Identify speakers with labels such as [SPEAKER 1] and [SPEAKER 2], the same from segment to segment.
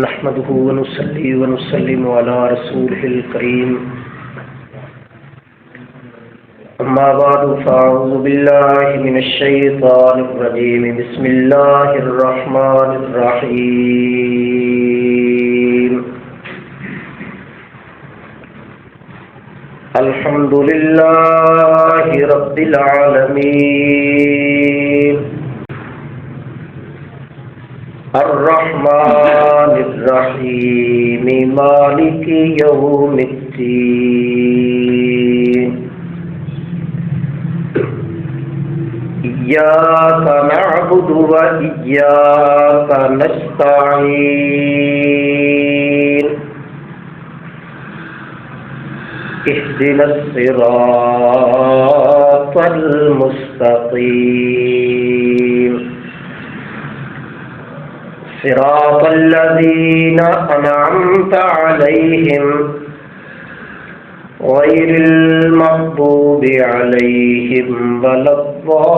[SPEAKER 1] نحمده ونصلي ونسلم على رسوله الكريم أما بعد فأعوذ بالله من الشيطان الرجيم بسم الله الرحمن الرحيم الحمد لله رب العالمين الرحمن الرحيم مالك يوم الدين إياك نعبد وإياك نستعين اهدنا الصراط المستقيم صراط الذين أنعمت عليهم غير المغضوب عليهم ولا الضالين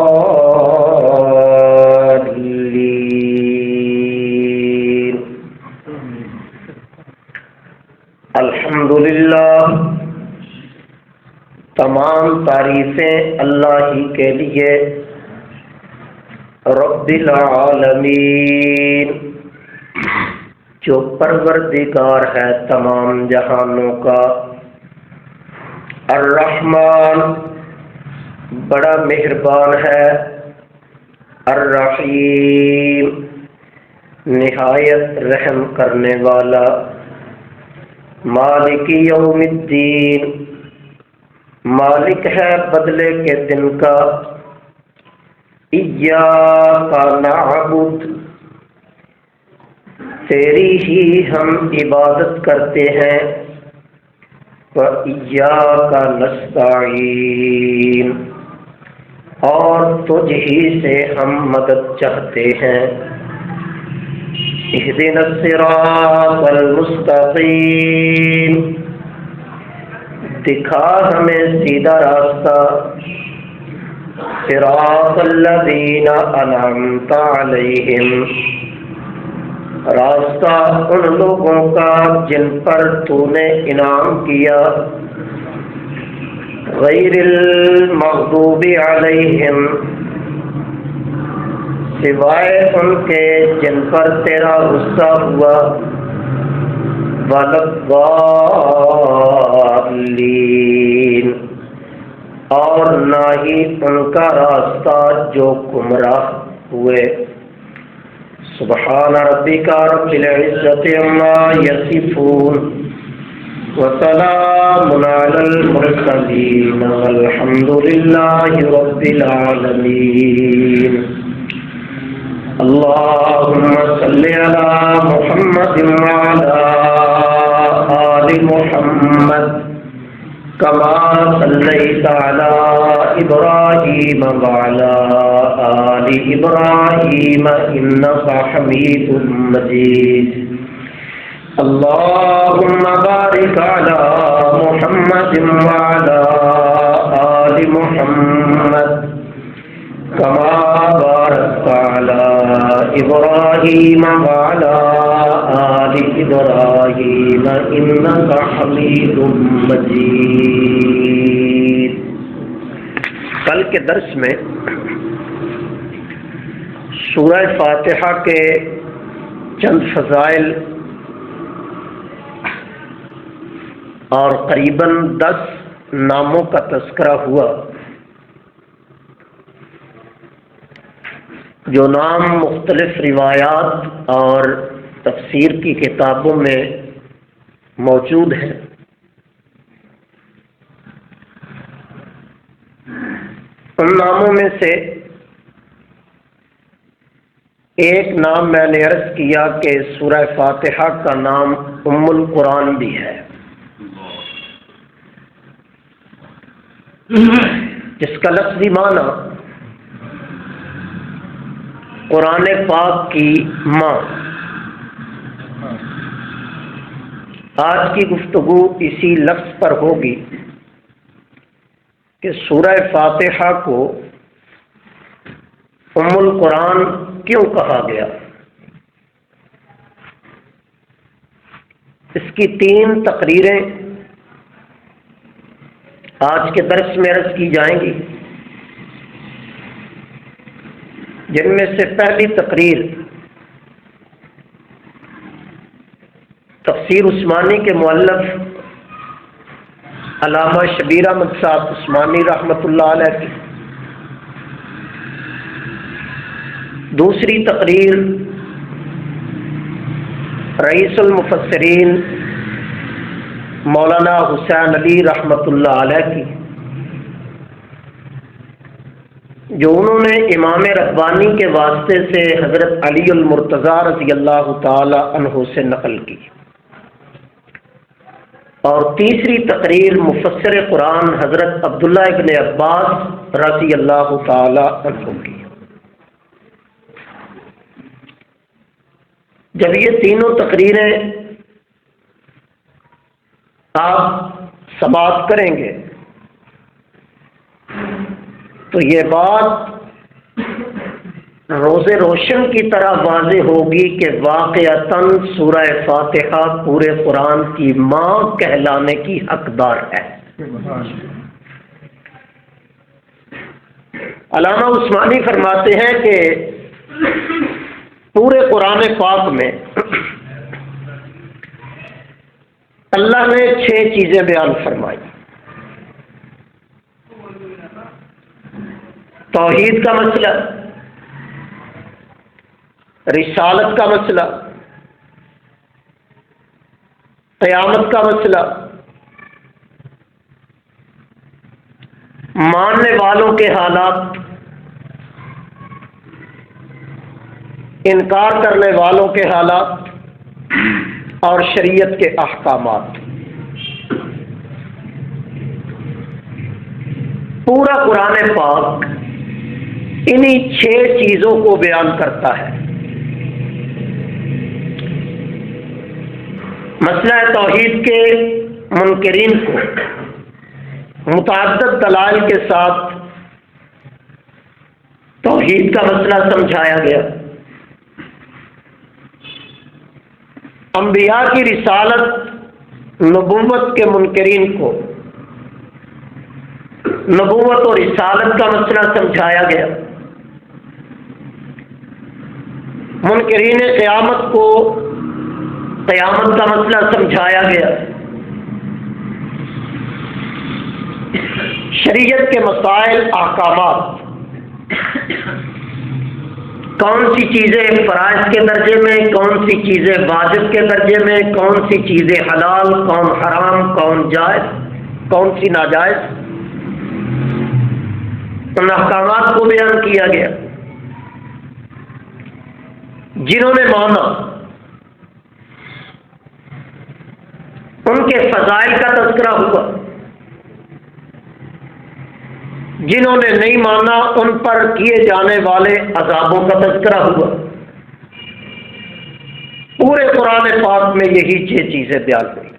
[SPEAKER 1] الحمدللہ، تمام تعریفیں اللہ ہی کے لیے، رب العالمین، جو پروردگار ہے تمام جہانوں کا، الرحمن، بڑا مہربان ہے، الرحیم، نہایت رحم کرنے والا، مالک یوم الدین، مالک ہے بدلے کے دن کا، ایاک نعبد، تیری ہی ہم عبادت کرتے ہیں، وَإِيَّاكَ نَسْتَعِينُ، اور تجھ ہی سے ہم مدد چاہتے ہیں، اهْدِنَا الصِّرَاطَ الْمُسْتَقِيمَ، دکھا ہمیں سیدھا راستہ، صراط الذین انعمت علیہم، راستہ ان لوگوں کا جن پر تو نے انعام کیا، غیر المغضوب علیہم، سوائے ان کے جن پر تیرا غصہ ہوا، ولا الضالین، اور نہ ہی ان کا راستہ جو گمراہ ہوئے۔ سبحان ربک رب العزة عما یصفون وسلام علی المرسلین والحمد للہ رب العالمین۔ اللہم صل علی محمد وعلی آل محمد کما صلیت علی ابراہیم وعلی آل ابراہیم انک حمید مجید۔ اللہم بارک علی محمد وعلی آل محمد کما بارکت علی ابراہیم وعلی آل ابراہیم انک حمید مجید۔ کل کے درس میں سورہ فاتحہ کے چند فضائل اور قریباً 10 ناموں کا تذکرہ ہوا، جو نام مختلف روایات اور تفسیر کی کتابوں میں موجود ہیں۔ ان ناموں میں سے ایک نام میں نے عرض کیا کہ سورہ فاتحہ کا نام ام القرآن بھی ہے، جس کا لفظی معنی قرآن پاک کی ماں۔ آج کی گفتگو اسی لفظ پر ہوگی کہ سورہ فاتحہ کو ام القرآن کیوں کہا گیا؟ اس کی 3 تقریریں آج کے درس میں عرض کی جائیں گی، جن میں سے پہلی تقریر تفسیر عثمانی کے مؤلف علامہ شبیر احمد صاحب عثمانی رحمۃ اللہ علیہ کی، دوسری تقریر رئیس المفسرین مولانا حسین علی رحمۃ اللہ علیہ کی، جو انہوں نے امام ربانی کے واسطے سے حضرت علی المرتضیٰ رضی اللہ تعالی عنہ سے نقل کی، اور تیسری تقریر مفسر قرآن حضرت عبداللہ ابن عباس رضی اللہ تعالی عنہ کی۔ جب یہ تینوں تقریریں آپ سماعت کریں گے تو یہ بات روز روشن کی طرح واضح ہوگی کہ واقعتاً سورہ فاتحہ پورے قرآن کی ماں کہلانے کی حقدار ہے۔ علامہ عثمانی فرماتے ہیں کہ پورے قرآن پاک میں اللہ نے 6 چیزیں بیان فرمائی۔ توحید کا مسئلہ، رسالت کا مسئلہ، قیامت کا مسئلہ، ماننے والوں کے حالات، انکار کرنے والوں کے حالات، اور شریعت کے احکامات۔ پورا قرآن پاک انہی 6 چیزوں کو بیان کرتا ہے۔ مسئلہ توحید کے منکرین کو متعدد دلائل کے ساتھ توحید کا مسئلہ سمجھایا گیا۔ انبیاء کی رسالت نبوت کے منکرین کو نبوت اور رسالت کا مسئلہ سمجھایا گیا۔ منکرین قیامت کو قیامت کا مسئلہ سمجھایا گیا۔ شریعت کے مسائل، احکامات، کون سی چیزیں فرائض کے درجے میں، کون سی چیزیں واجب کے درجے میں، کون سی چیزیں حلال، کون حرام، کون جائز، کون سی ناجائز، ان احکامات کو بیان کیا گیا۔ جنہوں نے مانا ان کے فضائل کا تذکرہ ہوا، جنہوں نے نہیں مانا ان پر کیے جانے والے عذابوں کا تذکرہ ہوا۔ پورے قرآن پاک میں یہی 6 چیزیں بیان ہوئی۔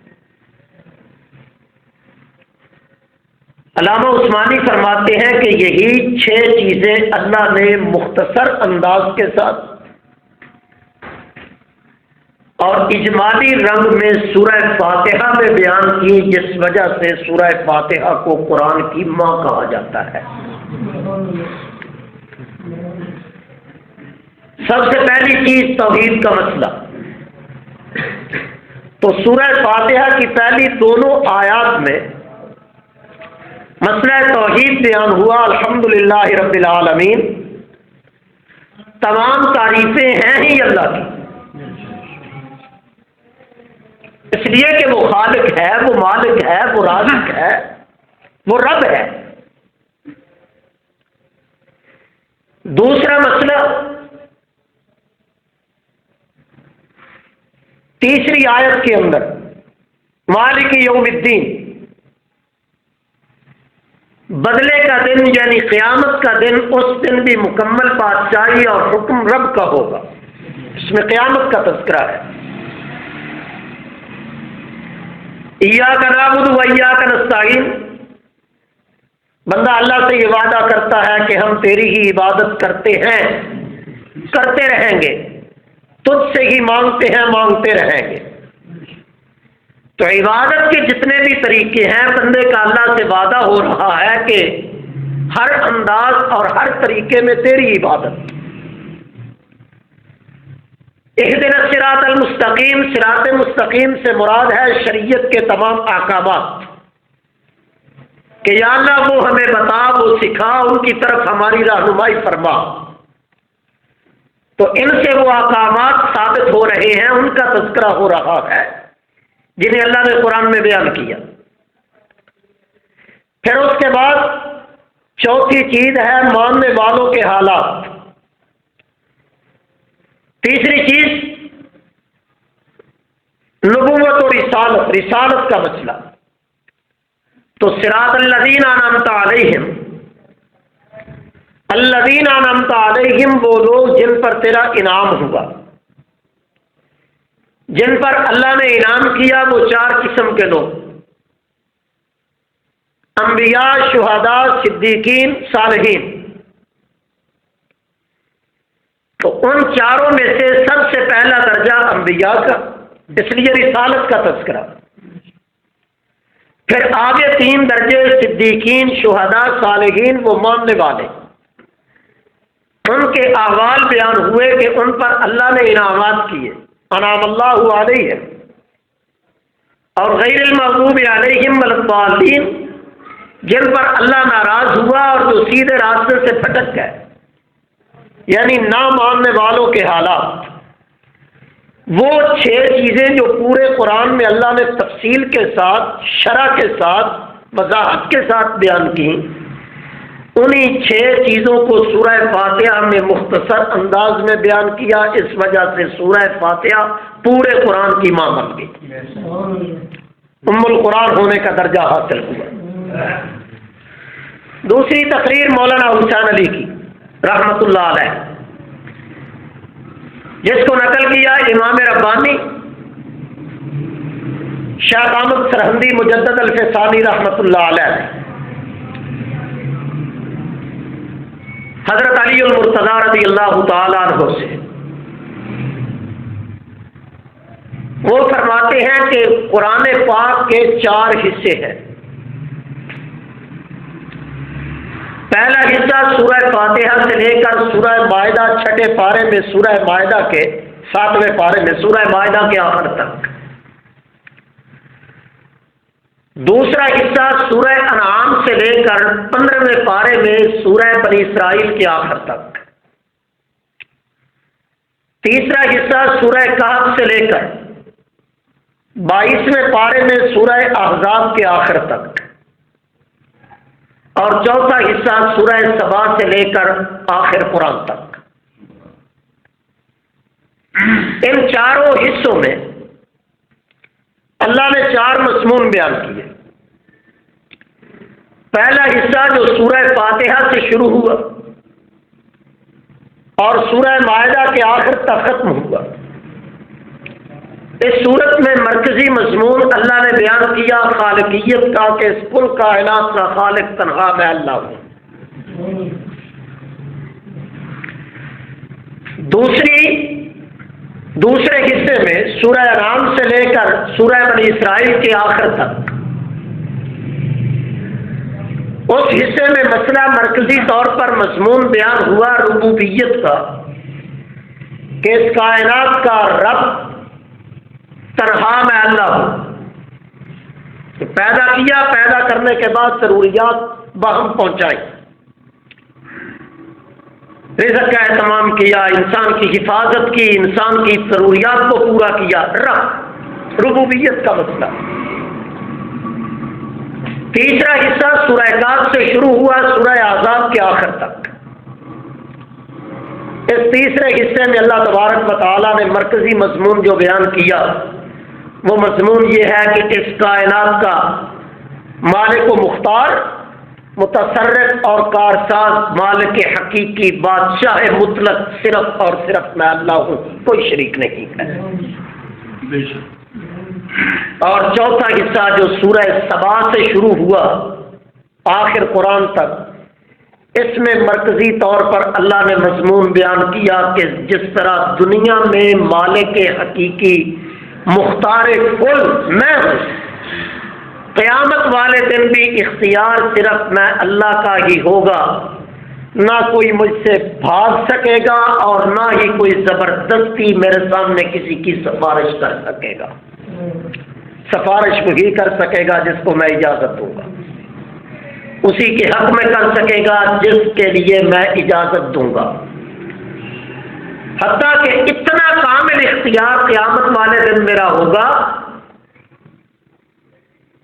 [SPEAKER 1] علامہ عثمانی فرماتے ہیں کہ یہی 6 چیزیں اللہ نے مختصر انداز کے ساتھ اور اجمالی رنگ میں سورہ فاتحہ میں بیان کی، جس وجہ سے سورہ فاتحہ کو قرآن کی ماں کہا جاتا ہے۔ سب سے پہلی چیز توحید کا مسئلہ۔ تو سورہ فاتحہ کی پہلی دونوں آیات میں مسئلہ توحید بیان ہوا۔ الحمدللہ رب العالمین، تمام تعریفیں ہیں ہی اللہ کی، اس لیے کہ وہ خالق ہے، وہ مالک ہے، وہ رازق ہے، وہ رب ہے۔ دوسرا مسئلہ تیسری آیت کے اندر، مالک یوم الدین، بدلے کا دن یعنی قیامت کا دن، اس دن بھی مکمل بادشاہی اور حکم رب کا ہوگا، اس میں قیامت کا تذکرہ ہے۔ ایاک نعبد و ایاک نستعین، بندہ اللہ سے یہ وعدہ کرتا ہے کہ ہم تیری ہی عبادت کرتے ہیں، کرتے رہیں گے، تجھ سے ہی مانگتے ہیں، مانگتے رہیں گے۔ تو عبادت کے جتنے بھی طریقے ہیں، بندے کا اللہ سے وعدہ ہو رہا ہے کہ ہر انداز اور ہر طریقے میں تیری عبادت۔ اہدنا الصراط المستقیم، صراط مستقیم سے مراد ہے شریعت کے تمام احکامات، کہ یا اللہ وہ ہمیں بتا، وہ سکھا، ان کی طرف ہماری رہنمائی فرما۔ تو ان سے وہ احکامات ثابت ہو رہے ہیں، ان کا تذکرہ ہو رہا ہے جنہیں اللہ نے قرآن میں بیان کیا۔ پھر اس کے بعد چوتھی چیز ہے ماننے والوں کے حالات۔ تیسری چیز نبوت و رسالت، رسالت کا مسئلہ۔ تو صراط الذین انعمت علیہم، الذین انعمت علیہم وہ لوگ جن پر تیرا انعام ہوا، جن پر اللہ نے انعام کیا، وہ چار قسم کے لوگ: انبیاء، شہداء، صدیقین، صالحین۔ تو ان چاروں میں سے سب سے پہلا درجہ انبیاء کا، اس لیے رسالت کا تذکرہ۔ پھر آگے تین درجے صدیقین، شہداء، صالحین، وہ ماننے والے، ان کے احوال بیان ہوئے کہ ان پر اللہ نے انعامات کیے، انعام اللہ علیہم، اور غیر المغضوب علیہم ولا الضالین، جن پر اللہ ناراض ہوا اور جو سیدھے راستے سے پھٹک گئے، یعنی نہ ماننے والوں کے حالات۔ وہ چھ چیزیں جو پورے قرآن میں اللہ نے تفصیل کے ساتھ، شرح کے ساتھ، وضاحت کے ساتھ بیان کی، انہی چھ چیزوں کو سورہ فاتحہ میں مختصر انداز میں بیان کیا۔ اس وجہ سے سورہ فاتحہ پورے قرآن کی ماں بن گئی، ام القرآن ہونے کا درجہ حاصل ہوا۔ دوسری تقریر مولانا حسین علی کی رحمت اللہ علیہ، جس کو نقل کیا امام ربانی شیخ احمد سرہندی مجدد الفسانی رحمت اللہ علیہ، حضرت علی المرتضی رضی اللہ تعالی عنہ سے۔ وہ فرماتے ہیں کہ قرآن پاک کے چار حصے ہیں۔ پہلا حصہ سورہ فاتحہ سے لے کر سورہ مائدہ چھٹے پارے میں، سورہ مائدہ کے 7ویں پارے میں، سورہ مائدہ کے آخر تک۔ دوسرا حصہ سورہ انعام سے لے کر 15ویں پارے میں سورہ بنی اسرائیل کے آخر تک۔ تیسرا حصہ سورہ کہف سے لے کر 22ویں پارے میں سورہ احزاب کے آخر تک، اور چوتھا حصہ سورہ سبا سے لے کر آخر قرآن تک۔ ان چاروں حصوں میں اللہ نے چار مضمون بیان کیے۔ پہلا حصہ جو سورہ فاتحہ سے شروع ہوا اور سورہ مائدہ کے آخر تک ختم ہوا، اس صورت میں مرکزی مضمون اللہ نے بیان کیا خالقیت کا، کہ اس کل کائنات کا خالق تنہا میں اللہ ہوں۔ دوسرے حصے میں سورہ انعام سے لے کر سورہ بنی اسرائیل کے آخر تک، اس حصے میں مسئلہ مرکزی طور پر مضمون بیان ہوا ربوبیت کا، کہ اس کائنات کا رب تنہا میں اللہ ہوں، پیدا کیا، پیدا کرنے کے بعد ضروریات باہم پہنچائی، رزق کا اہتمام کیا، انسان کی حفاظت کی، انسان کی ضروریات کو پورا کیا، ربوبیت کا مسئلہ۔ تیسرا حصہ سورہ کہف سے شروع ہوا سورہ احزاب کے آخر تک۔ اس تیسرے حصے میں اللہ تبارک و تعالیٰ نے مرکزی مضمون جو بیان کیا، وہ مضمون یہ ہے کہ اس کائنات کا مالک و مختار، متصرف اور کارساز، مالک حقیقی، بادشاہ مطلق صرف اور صرف میں اللہ ہوں، کوئی شریک نہیں ہے۔ اور چوتھا حصہ جو سورہ سبا سے شروع ہوا آخر قرآن تک، اس میں مرکزی طور پر اللہ نے مضمون بیان کیا کہ جس طرح دنیا میں مالک حقیقی مختار کل میں ہوں۔ قیامت والے دن بھی اختیار صرف میں اللہ کا ہی ہوگا، نہ کوئی مجھ سے بھاگ سکے گا اور نہ ہی کوئی زبردستی میرے سامنے کسی کی سفارش کر سکے گا۔ سفارش وہی کر سکے گا جس کو میں اجازت دوں گا، اسی کے حق میں کر سکے گا جس کے لیے میں اجازت دوں گا۔ حتیٰ کہ اتنا کامل اختیار قیامت والے دن میرا ہوگا،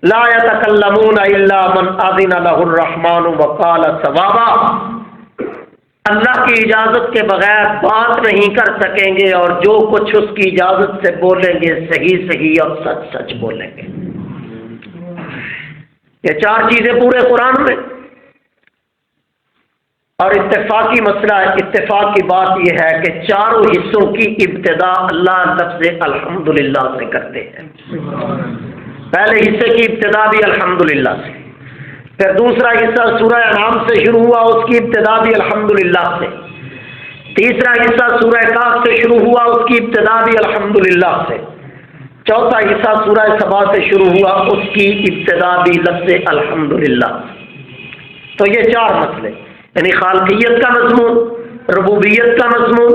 [SPEAKER 1] لا يتکلمون الا من اذن له الرحمن وقال صوابا، اللہ کی اجازت کے بغیر بات نہیں کر سکیں گے اور جو کچھ اس کی اجازت سے بولیں گے صحیح صحیح اور سچ سچ بولیں گے۔ یہ چار چیزیں پورے قرآن میں، اور اتفاقی مسئلہ ہے، اتفاق کی بات یہ ہے کہ چاروں حصوں کی ابتدا اللہ لفظ الحمدللہ سے کرتے ہیں۔ پہلے حصے کی ابتدا بھی الحمدللہ سے، پھر دوسرا حصہ سورہ انعام سے شروع ہوا، اس کی ابتدا بھی الحمدللہ سے، تیسرا حصہ سورہ کاف سے شروع ہوا، اس کی ابتدا بھی الحمدللہ سے، چوتھا حصہ سورہ سبا سے شروع ہوا، اس کی ابتدا بھی لفظ الحمدللہ۔ تو یہ چار مسئلے، یعنی خالقیت کا مضمون، ربوبیت کا مضمون،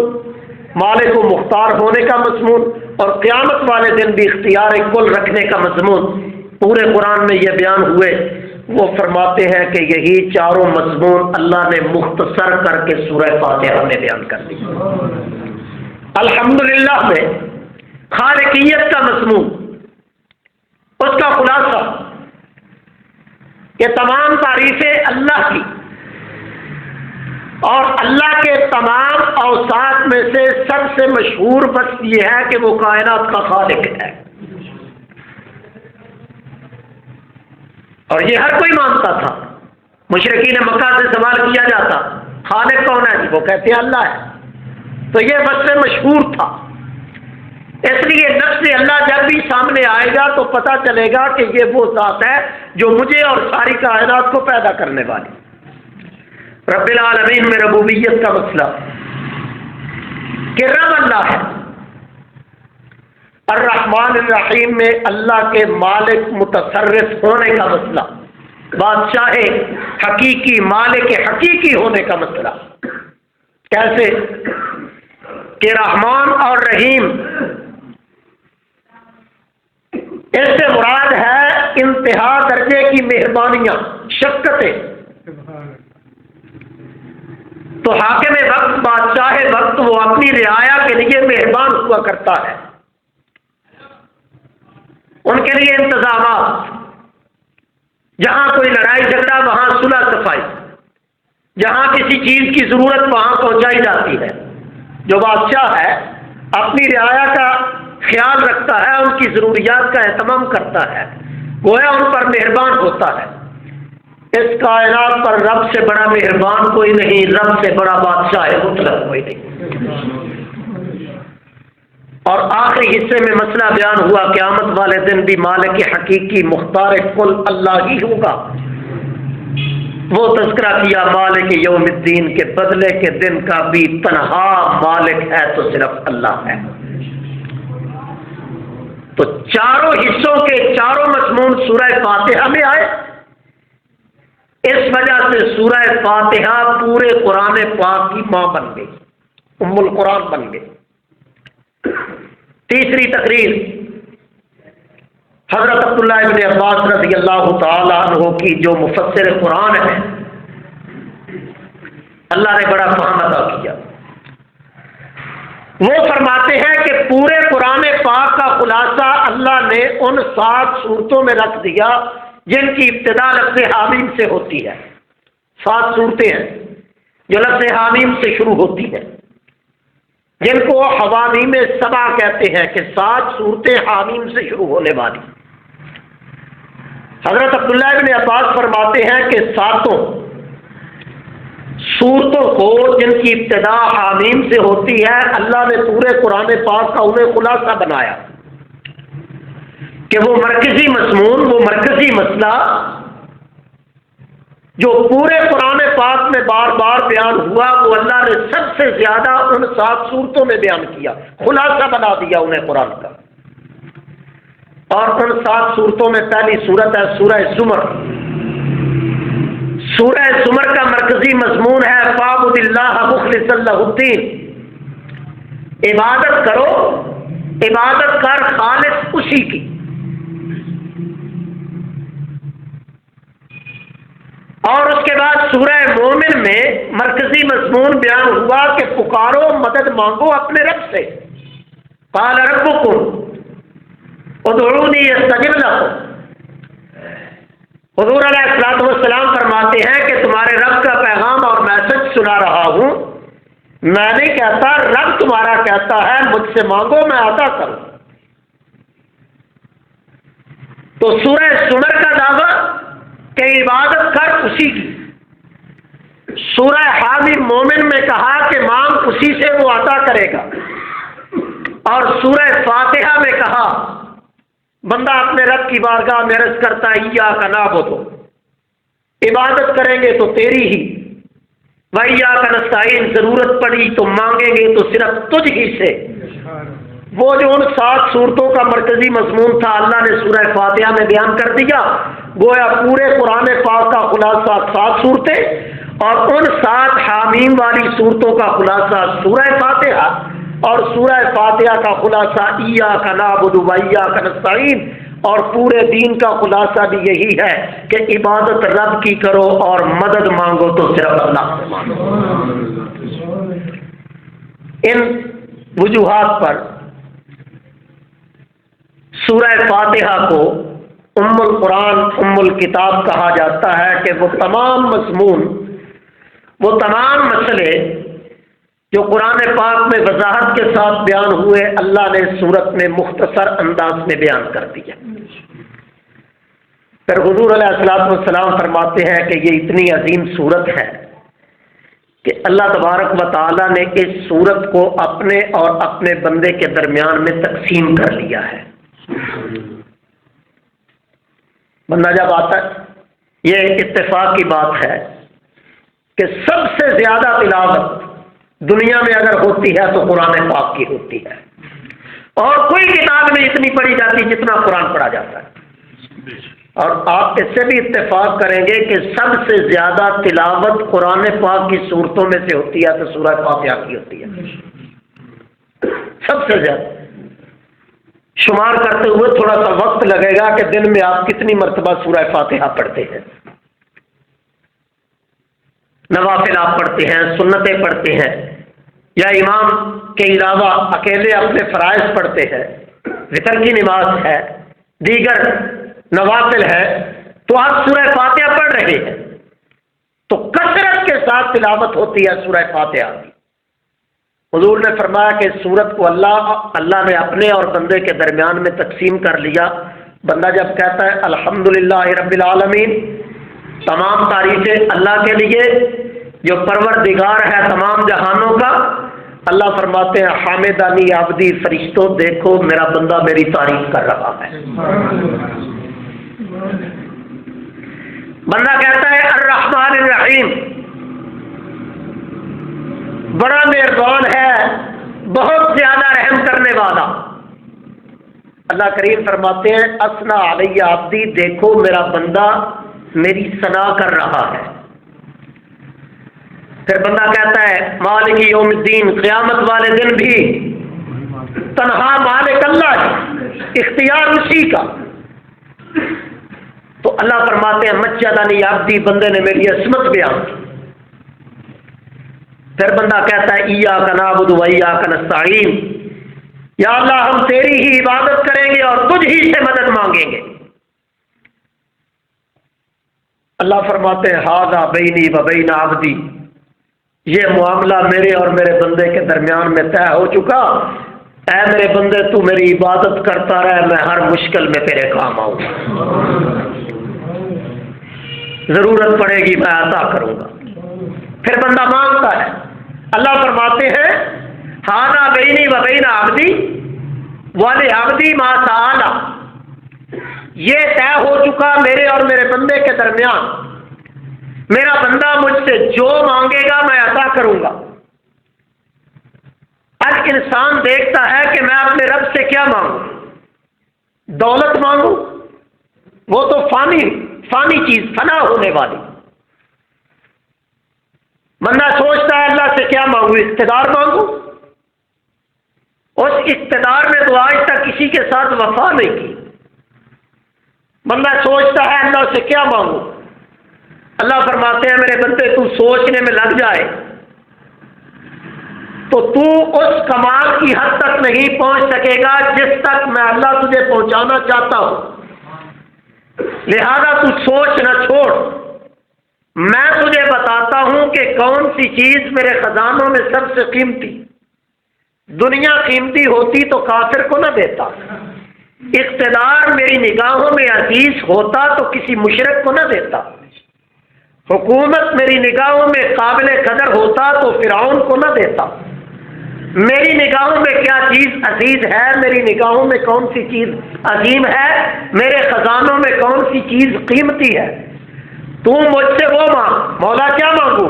[SPEAKER 1] مالک و مختار ہونے کا مضمون، اور قیامت والے دن بھی اختیار کل رکھنے کا مضمون پورے قرآن میں یہ بیان ہوئے۔ وہ فرماتے ہیں کہ یہی چاروں مضمون اللہ نے مختصر کر کے سورہ فاتحہ میں بیان کر دی۔ الحمدللہ میں خالقیت کا مضمون، اس کا خلاصہ کہ تمام تعریفیں اللہ کی، اور اللہ کے تمام اوصاف میں سے سب سے مشہور وصف یہ ہے کہ وہ کائنات کا خالق ہے، اور یہ ہر کوئی مانتا تھا۔ مشرکین مکہ سے سوال کیا جاتا خالق کون ہے، وہ کہتے ہیں اللہ ہے۔ تو یہ وصف مشہور تھا، اس لیے نفس اللہ جب بھی سامنے آئے گا تو پتہ چلے گا کہ یہ وہ ذات ہے جو مجھے اور ساری کائنات کو پیدا کرنے والی۔ رب العالمین میں ربوبیت کا مسئلہ کہ رب اللہ ہے، الرحمن الرحیم میں اللہ کے مالک متصرف ہونے کا مسئلہ، بادشاہ حقیقی مالک حقیقی ہونے کا مسئلہ۔ کیسے کہ رحمان اور رحیم، اس سے مراد ہے انتہا درجے کی مہربانیاں، شفقتیں۔ تو حاکم وقت، بادشاہ وقت، وہ اپنی رعایا کے لیے مہربان ہوا کرتا ہے، ان کے لیے انتظامات، جہاں کوئی لڑائی جھگڑا وہاں صلح صفائی، جہاں کسی چیز کی ضرورت وہاں پہنچائی جاتی ہے۔ جو بادشاہ ہے اپنی رعایا کا خیال رکھتا ہے، ان کی ضروریات کا اہتمام کرتا ہے، گویا ان پر مہربان ہوتا ہے۔ اس کائنات پر رب سے بڑا مہربان کوئی نہیں، رب سے بڑا بادشاہ مطلق کوئی نہیں۔ اور آخری حصے میں مسئلہ بیان ہوا قیامت والے دن بھی مالک حقیقی مختار کل اللہ ہی ہوگا۔ وہ تذکرہ کیا مالک یوم الدین کے بدلے کے دن کا بھی تنہا مالک ہے تو صرف اللہ ہے۔ تو چاروں حصوں کے چاروں مضمون سورہ فاتحہ میں آئے، اس وجہ سے سورہ فاتحہ پورے قرآن پاک کی ماں بن گئی، ام القرآن بن گئی۔ تیسری تقریر حضرت عبداللہ ابن عباس رضی اللہ تعالی عنہ کی، جو مفسر قرآن ہے، اللہ نے بڑا فہم عطا کیا۔ وہ فرماتے ہیں کہ پورے قرآن پاک کا خلاصہ اللہ نے ان 7 صورتوں میں رکھ دیا جن کی ابتدا لفظ حامیم سے ہوتی ہے۔ 7 صورتیں ہیں جو لفظ حامیم سے شروع ہوتی ہیں، جن کو حوامیم سبع کہتے ہیں، کہ 7 صورتیں حامیم سے شروع ہونے والی۔ حضرت عبداللہ ابن عباس فرماتے ہیں کہ 7 صورتوں کو جن کی ابتدا حامیم سے ہوتی ہے، اللہ نے پورے قرآن پاک کا انہیں خلاصہ بنایا کہ وہ مرکزی مضمون، وہ مرکزی مسئلہ جو پورے قرآن پاک میں بار بار بیان ہوا، وہ اللہ نے سب سے زیادہ ان 7 صورتوں میں بیان کیا، خلاصہ بنا دیا انہیں قرآن کا۔ اور ان 7 صورتوں میں پہلی صورت ہے سورہ زمر۔ سورہ زمر کا مرکزی مضمون ہے فاعبد اللہ مخلصا لہ الدین، عبادت کرو، عبادت کر خالص اسی کی۔ اور اس کے بعد سورہ مومن میں مرکزی مضمون بیان ہوا کہ پکارو، مدد مانگو اپنے رب سے۔ قال ربکم ادعونی استجب لکم۔ حضور علیہ الصلوۃ والسلام فرماتے ہیں کہ تمہارے رب کا پیغام اور میسج سنا رہا ہوں، میں نہیں کہتا، رب تمہارا کہتا ہے مجھ سے مانگو میں عطا کروں۔ تو سورہ زمر کا دعویٰ کہ عبادت کر اسی کی، سورہ حامیم مومن میں کہا کہ مانگ اسی سے وہ عطا کرے گا، اور سورہ فاتحہ میں کہا بندہ اپنے رب کی بارگاہ میں عرض کرتا ہے ایاک نعبد، عبادت کریں گے تو تیری ہی، وایاک نستعین، ضرورت پڑی تو مانگیں گے تو صرف تجھ ہی سے۔ وہ جو ان 7 صورتوں کا مرکزی مضمون تھا اللہ نے سورہ فاتحہ میں بیان کر دیا، گویا پورے قرآن پاک کا خلاصہ 7 صورتیں، اور ان 7 حامیم والی صورتوں کا خلاصہ سورہ فاتحہ، اور سورہ فاتحہ کا خلاصہ ایاک نعبد و ایاک نستعین، اور پورے دین کا خلاصہ بھی یہی ہے کہ عبادت رب کی کرو اور مدد مانگو تو صرف اللہ سے مانگو۔ ان وجوہات پر سورہ فاتحہ کو ام القرآن، ام الکتاب کہا جاتا ہے کہ وہ تمام مضمون، وہ تمام مسئلے جو قرآن پاک میں وضاحت کے ساتھ بیان ہوئے، اللہ نے سورت میں مختصر انداز میں بیان کر دیا۔ پھر حضور علیہ الصلوۃ والسلام فرماتے ہیں کہ یہ اتنی عظیم سورت ہے کہ اللہ تبارک و تعالیٰ نے اس سورت کو اپنے اور اپنے بندے کے درمیان میں تقسیم کر لیا ہے۔ بندہ جب آتا ہے، یہ اتفاق کی بات ہے کہ سب سے زیادہ تلاوت دنیا میں اگر ہوتی ہے تو قرآن پاک کی ہوتی ہے، اور کوئی کتاب نہیں اتنی پڑھی جاتی جتنا قرآن پڑھا جاتا ہے۔ اور آپ اس سے بھی اتفاق کریں گے کہ سب سے زیادہ تلاوت قرآن پاک کی صورتوں میں سے ہوتی ہے تو سورہ فاتحہ کی ہوتی ہے، سب سے زیادہ۔ شمار کرتے ہوئے تھوڑا سا وقت لگے گا کہ دن میں آپ کتنی مرتبہ سورہ فاتحہ پڑھتے ہیں، نوافل آپ پڑھتے ہیں، سنتیں پڑھتے ہیں، یا امام کے علاوہ اکیلے اپنے فرائض پڑھتے ہیں، وتر کی نماز ہے، دیگر نوافل ہے، تو آپ سورہ فاتحہ پڑھ رہے ہیں تو کثرت کے ساتھ تلاوت ہوتی ہے سورہ فاتحہ کی۔ حضور نے فرمایا کہ اس سورت کو اللہ نے اپنے اور بندے کے درمیان میں تقسیم کر لیا۔ بندہ جب کہتا ہے الحمدللہ رب العالمین، تمام تعریفیں اللہ کے لیے جو پروردگار ہے تمام جہانوں کا، اللہ فرماتے ہیں حامدانی عبدی، فرشتوں دیکھو میرا بندہ میری تعریف کر رہا ہے۔ بندہ کہتا ہے الرحمن الرحیم، بڑا مہربان ہے، بہت زیادہ رحم کرنے والا۔ اللہ کریم فرماتے ہیں اثنا علی عبدی، دیکھو میرا بندہ میری ثنا کر رہا ہے۔ پھر بندہ کہتا ہے مالک یوم الدین، قیامت والے دن بھی تنہا مالک اللہ ہے، اختیار اسی کا۔ تو اللہ فرماتے ہیں مجدنی عبدی، بندے نے میری عظمت بیان کی۔ پھر بندہ کہتا ہے ایاک نعبد و ایاک نستعین، یا اللہ ہم تیری ہی عبادت کریں گے اور تجھ ہی سے مدد مانگیں گے۔ اللہ فرماتے ہیں ھذا بینی و بین عبدی، یہ معاملہ میرے اور میرے بندے کے درمیان میں طے ہو چکا، اے میرے بندے تو میری عبادت کرتا رہ، میں ہر مشکل میں تیرے کام آؤں گا، ضرورت پڑے گی میں عطا کروں گا۔ پھر بندہ مانگتا ہے، اللہ فرماتے ہیں ھذا بینی و بین عبدی ولعبدی ما سأل، یہ طے ہو چکا میرے اور میرے بندے کے درمیان، میرا بندہ مجھ سے جو مانگے گا میں عطا کروں گا۔ اب انسان دیکھتا ہے کہ میں اپنے رب سے کیا مانگوں، دولت مانگوں؟ وہ تو فانی چیز، فنا ہونے والی۔ بندہ سوچتا ہے اللہ سے کیا مانگوں؟ اقتدار مانگوں؟ اس اقتدار میں تو آج تک کسی کے ساتھ وفا نہیں کی۔ بندہ سوچتا ہے اللہ سے کیا مانگوں؟ اللہ فرماتے ہیں میرے بندے تو سوچنے میں لگ جائے تو تو اس کمال کی حد تک نہیں پہنچ سکے گا جس تک میں اللہ تجھے پہنچانا چاہتا ہوں۔ لہذا تو سوچ نہ چھوڑ، میں تجھے بتاتا ہوں کہ کون سی چیز میرے خزانوں میں سب سے قیمتی۔ دنیا قیمتی ہوتی تو کافر کو نہ دیتا، اقتدار میری نگاہوں میں عزیز ہوتا تو کسی مشرک کو نہ دیتا، حکومت میری نگاہوں میں قابل قدر ہوتا تو فرعون کو نہ دیتا۔ میری نگاہوں میں کیا چیز عزیز ہے، میری نگاہوں میں کون سی چیز عظیم ہے، میرے خزانوں میں کون سی چیز قیمتی ہے، تو مجھ سے وہ مانگ۔ مولا کیا مانگوں؟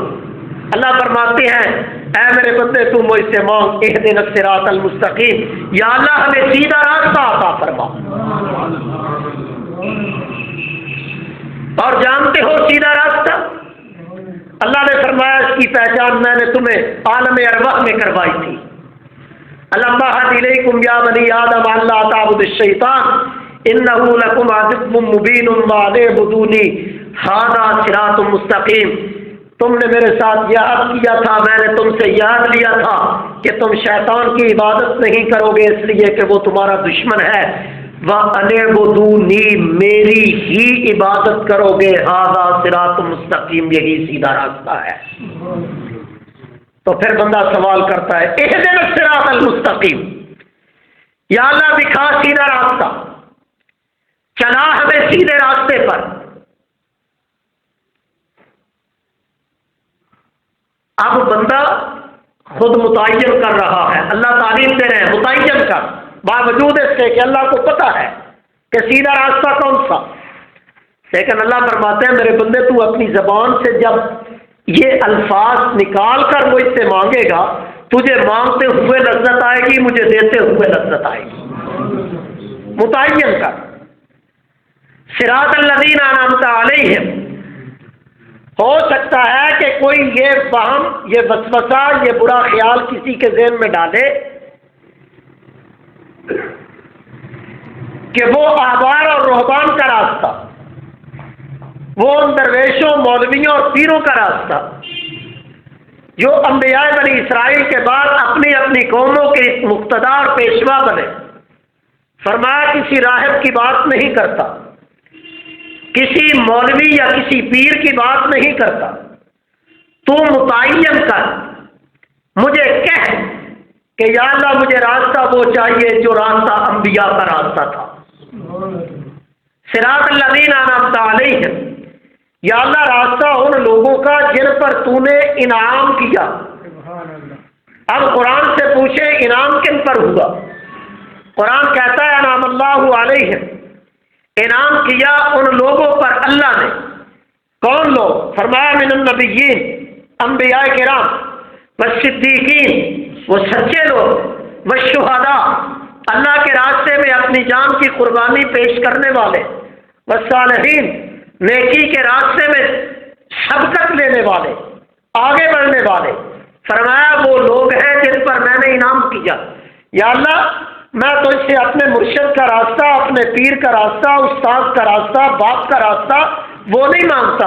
[SPEAKER 1] اللہ فرماتے ہیں اے میرے بندے تو مجھ سے مانگ، اہدنا الصراط المستقیم، یا اللہ ہمیں سیدھا راستہ عطا فرما۔ اور جانتے ہو سیدھا راستہ اللہ نے فرمایا اس کی پہچان میں نے تمہیں عالم ارواح میں کروائی تھی۔ الم اعہد الیکم یا بنی آدم الا تعبدوا الشیطان انہ لکم عدو مبین وان اعبدونی ھذا صراط مستقیم۔ تم نے میرے ساتھ یہ عہد کیا تھا، میں نے تم سے یہ عہد لیا تھا کہ تم شیطان کی عبادت نہیں کرو گے اس لیے کہ وہ تمہارا دشمن ہے، وَأَنِ اعْبُدُونِی، میری ہی عبادت کرو گے، ھذا صراط مستقیم، یہی سیدھا راستہ ہے۔ تو پھر بندہ سوال کرتا ہے اہدنا الصراط المستقیم، یا اللہ دکھا سیدھا راستہ، چلا ہمیں سیدھے راستے پر۔ اب بندہ خود متعین کر رہا ہے، اللہ تعلیم دے رہے ہیں متعین کر، باوجود اس کے کہ اللہ کو پتا ہے کہ سیدھا راستہ کون سا، لیکن اللہ فرماتے ہیں میرے بندے تو اپنی زبان سے جب یہ الفاظ نکال کر مجھ سے مانگے گا، تجھے مانگتے ہوئے لذت آئے گی، مجھے دیتے ہوئے لذت آئے گی۔ متعین کر، صراط الذین انعمت علیہم۔ ہو سکتا ہے کہ کوئی یہ وہم، یہ وسوسہ، یہ برا خیال کسی کے ذہن میں ڈالے کہ وہ احبار اور رہبان کا راستہ، وہ ان درویشوں، مولویوں اور پیروں کا راستہ جو انبیاء بنی اسرائیل کے بعد اپنی اپنی قوموں کے مقتدا اور پیشوا بنے، فرمایا کسی راہب کی بات نہیں کرتا، کسی مولوی یا کسی پیر کی بات نہیں کرتا، تو متعین کر، مجھے کہہ کہ یا اللہ مجھے راستہ وہ چاہیے جو راستہ انبیاء کا راستہ تھا، صراط الذین انعمت علیہم، یا اللہ راستہ ان لوگوں کا جن پر تو نے انعام کیا۔ اب قرآن سے پوچھے انعام کن پر ہوا؟ قرآن کہتا ہے انعم اللہ علیہم، انعام کیا ان لوگوں پر اللہ نے۔ کون لوگ؟ فرمایا من النبیین، انبیاء کرام، والصدیقین، وہ سچے لوگ، والشہداء، اللہ کے راستے میں اپنی جان کی قربانی پیش کرنے والے، والصالحین، نیکی کے راستے میں سبقت لینے والے، آگے بڑھنے والے۔ فرمایا وہ لوگ ہیں جن پر میں نے انعام کیا۔ یا اللہ میں تو اس سے اپنے مرشد کا راستہ، اپنے پیر کا راستہ، استاد کا راستہ، باپ کا راستہ وہ نہیں مانگتا،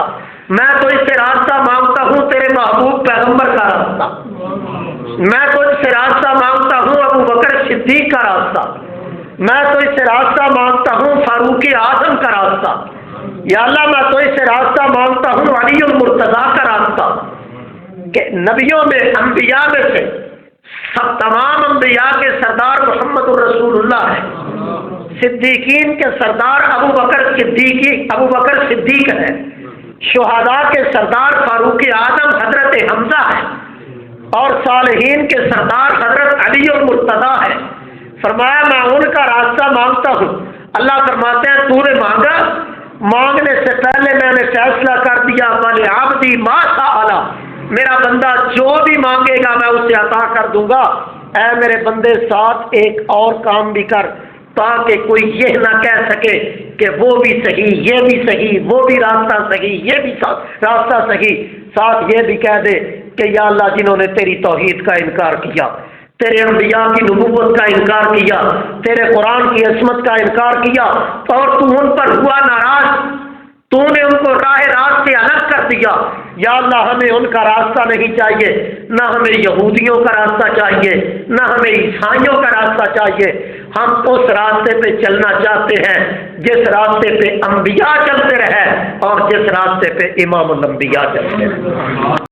[SPEAKER 1] میں تو اس سے راستہ مانگتا ہوں تیرے محبوب پیغمبر کا راستہ، میں تو اس سے راستہ مانگتا ہوں ابو بکر صدیق کا راستہ، میں تو اس سے راستہ مانگتا ہوں فاروق اعظم کا راستہ۔ یا اللہ میں تو اس سے راستہ مانگتا ہوں علی المرتضیٰ کا راستہ، کہ نبیوں میں، انبیاء میں سے سب تمام انبیاء کے سردار محمد الرسول اللہ ہے، صدیقین کے سردار ابو بکر صدیق ہے، شہداء کے سردار فاروق اعظم حضرت حمزہ ہے، اور صالحین کے سردار حضرت علی المرتضیٰ ہے۔ فرمایا میں ان کا راستہ مانگتا ہوں۔ اللہ فرماتے ہیں تو نے مانگا، مانگنے سے پہلے میں نے فیصلہ کر دیا وَلِعَبْدِی مَا سَأَلَ، میرا بندہ جو بھی مانگے گا میں اسے عطا کر دوں گا۔ اے میرے بندے ساتھ ایک اور کام بھی کر، تاکہ کوئی یہ نہ کہہ سکے کہ وہ بھی صحیح، یہ بھی صحیح، وہ بھی راستہ صحیح، یہ بھی راستہ صحیح، ساتھ یہ بھی کہہ دے کہ یا اللہ جنہوں نے تیری توحید کا انکار کیا، تیرے انبیاء کی نبوت کا انکار کیا، تیرے قرآن کی عصمت کا انکار کیا اور تو ان پر ہوا ناراض، تو نے ان کو راہ راست سے الگ کر دیا، یا اللہ ہمیں ان کا راستہ نہیں چاہیے، نہ ہمیں یہودیوں کا راستہ چاہیے، نہ ہمیں عیسائیوں کا راستہ چاہیے، ہم اس راستے پہ چلنا چاہتے ہیں جس راستے پہ انبیاء چلتے رہے اور جس راستے پہ امام الانبیاء چلتے رہے۔